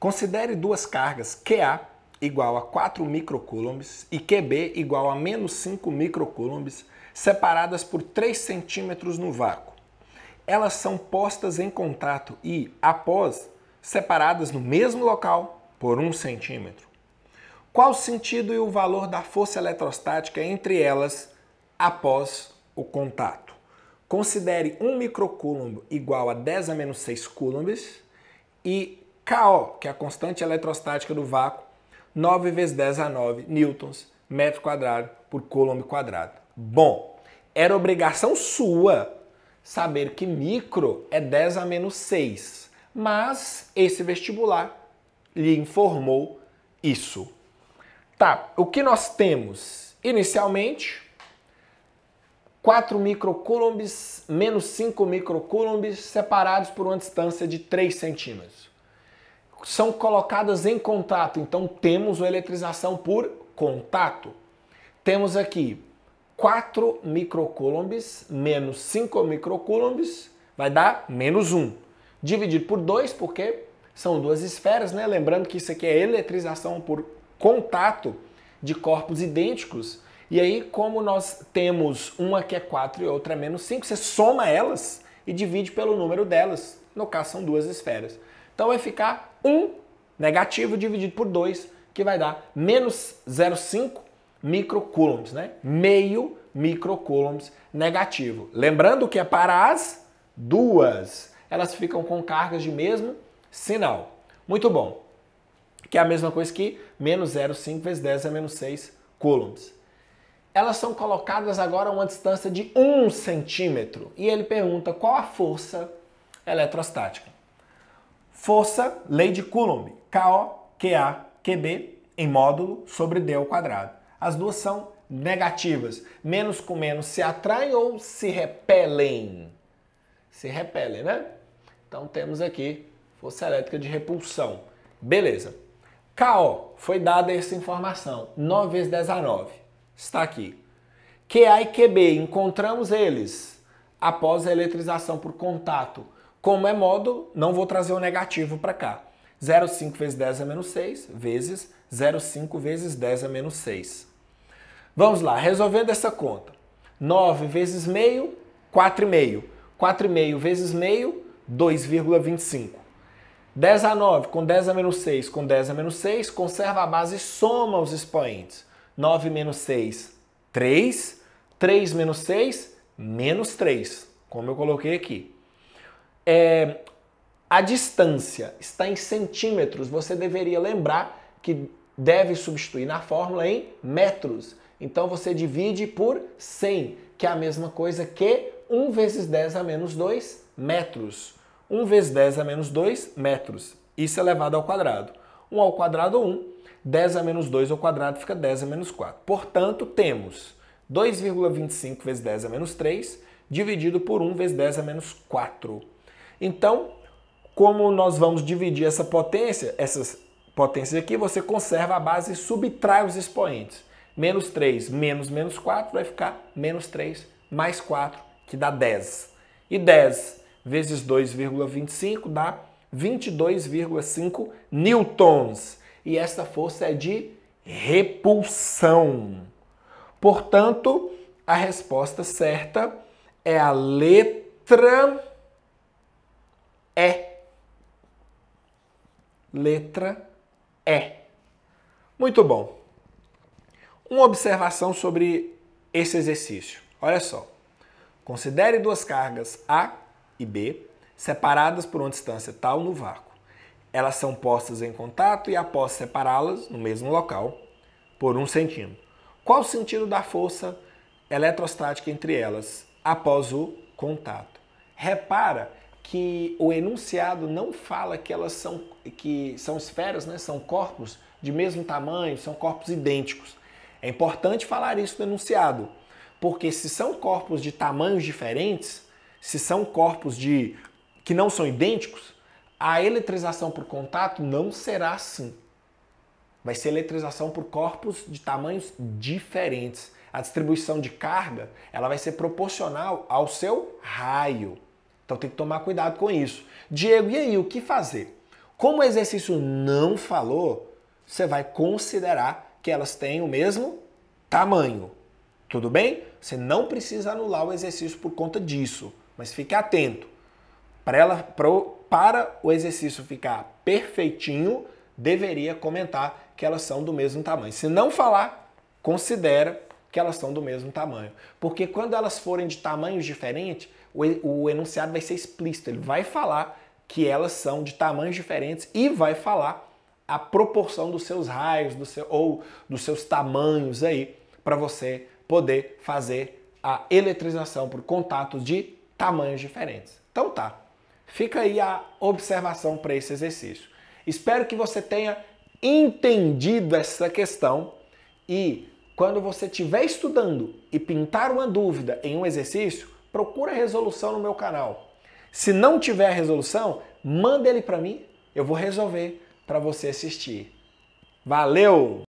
Considere duas cargas QA igual a 4 microcoulombs e QB igual a menos 5 microcoulombs, separadas por 3 centímetros no vácuo. Elas são postas em contato e, após, separadas no mesmo local por 1 centímetro. Qual o sentido e o valor da força eletrostática entre elas após o contato? Considere 1 microcoulomb igual a 10 a menos 6 coulombs e KO, que é a constante eletrostática do vácuo, 9 vezes 10 a 9 newtons, metro quadrado por coulomb quadrado. Bom, era obrigação sua saber que micro é 10 a menos 6, mas esse vestibular lhe informou isso. Tá, o que nós temos? Inicialmente, 4 microcoulombs menos 5 microcoulombs separados por uma distância de 3 centímetros. São colocadas em contato, então temos a eletrização por contato. Temos aqui 4 microcoulombs menos 5 microcoulombs vai dar menos 1. Dividido por 2, porque são duas esferas, né? Lembrando que isso aqui é eletrização por contato de corpos idênticos. E aí, como nós temos uma que é 4 e outra é menos 5, você soma elas e divide pelo número delas. No caso, são duas esferas. Então vai ficar 1 negativo dividido por 2, que vai dar menos 0,5 microcoulombs, né? Meio microcoulombs negativo. Lembrando que é para as duas. Elas ficam com cargas de mesmo sinal. Muito bom. Que é a mesma coisa que menos 0,5 vezes 10 a menos 6 coulombs. Elas são colocadas agora a uma distância de 1 centímetro. E ele pergunta qual a força eletrostática. Força, lei de Coulomb, KO, QA, QB, em módulo sobre D ao quadrado. As duas são negativas. Menos com menos se atraem ou se repelem? Se repelem, né? Então temos aqui força elétrica de repulsão. Beleza. KO, foi dada essa informação. 9 vezes 10 a 9. Está aqui. QA e QB, encontramos eles após a eletrização por contato. Como é módulo, não vou trazer o negativo para cá. 0,5 vezes 10 a menos 6 vezes 0,5 vezes 10 a menos 6. Vamos lá, resolvendo essa conta. 9 vezes meio, 4,5. 4,5 vezes meio, 2,25. 10 a 9 com 10 a menos 6 com 10 a menos 6, conserva a base e soma os expoentes. 9 menos 6, 3. 3 menos 6, menos 3, como eu coloquei aqui. A distância está em centímetros, você deveria lembrar que deve substituir na fórmula em metros. Então você divide por 100, que é a mesma coisa que 1 vezes 10 a menos 2 metros. 1 vezes 10 a menos 2 metros. Isso elevado ao quadrado. 1 ao quadrado, 1. 10 a menos 2 ao quadrado fica 10 a menos 4. Portanto, temos 2,25 vezes 10 a menos 3 dividido por 1 vezes 10 a menos 4. Então, como nós vamos dividir essa potência, essas potências aqui, você conserva a base e subtrai os expoentes. Menos 3 menos menos 4 vai ficar menos 3 mais 4, que dá 10. E 10 vezes 2,25 dá 22,5 newtons. E essa força é de repulsão. Portanto, a resposta certa é a letra E. Letra E. Muito bom. Uma observação sobre esse exercício. Olha só. Considere duas cargas A e B separadas por uma distância tal no vácuo. Elas são postas em contato e após separá-las no mesmo local por 1 centímetro. Qual o sentido da força eletrostática entre elas após o contato? Repara que o enunciado não fala que elas são esferas, né? São corpos de mesmo tamanho, são corpos idênticos. É importante falar isso no enunciado, porque se são corpos de tamanhos diferentes, se são corpos que não são idênticos, a eletrização por contato não será assim. Vai ser eletrização por corpos de tamanhos diferentes. A distribuição de carga ela vai ser proporcional ao seu raio. Então tem que tomar cuidado com isso. Diego, e aí, o que fazer? Como o exercício não falou, você vai considerar que elas têm o mesmo tamanho. Tudo bem? Você não precisa anular o exercício por conta disso, mas fique atento. Para o exercício ficar perfeitinho, deveria comentar que elas são do mesmo tamanho. Se não falar, considera que elas são do mesmo tamanho. Porque quando elas forem de tamanhos diferentes, o enunciado vai ser explícito. Ele vai falar que elas são de tamanhos diferentes e vai falar a proporção dos seus raios ou dos seus tamanhos aí para você poder fazer a eletrização por contatos de tamanhos diferentes. Então tá, fica aí a observação para esse exercício. Espero que você tenha entendido essa questão e quando você estiver estudando e pintar uma dúvida em um exercício, procura a resolução no meu canal. Se não tiver a resolução, manda ele para mim, eu vou resolver para você assistir. Valeu!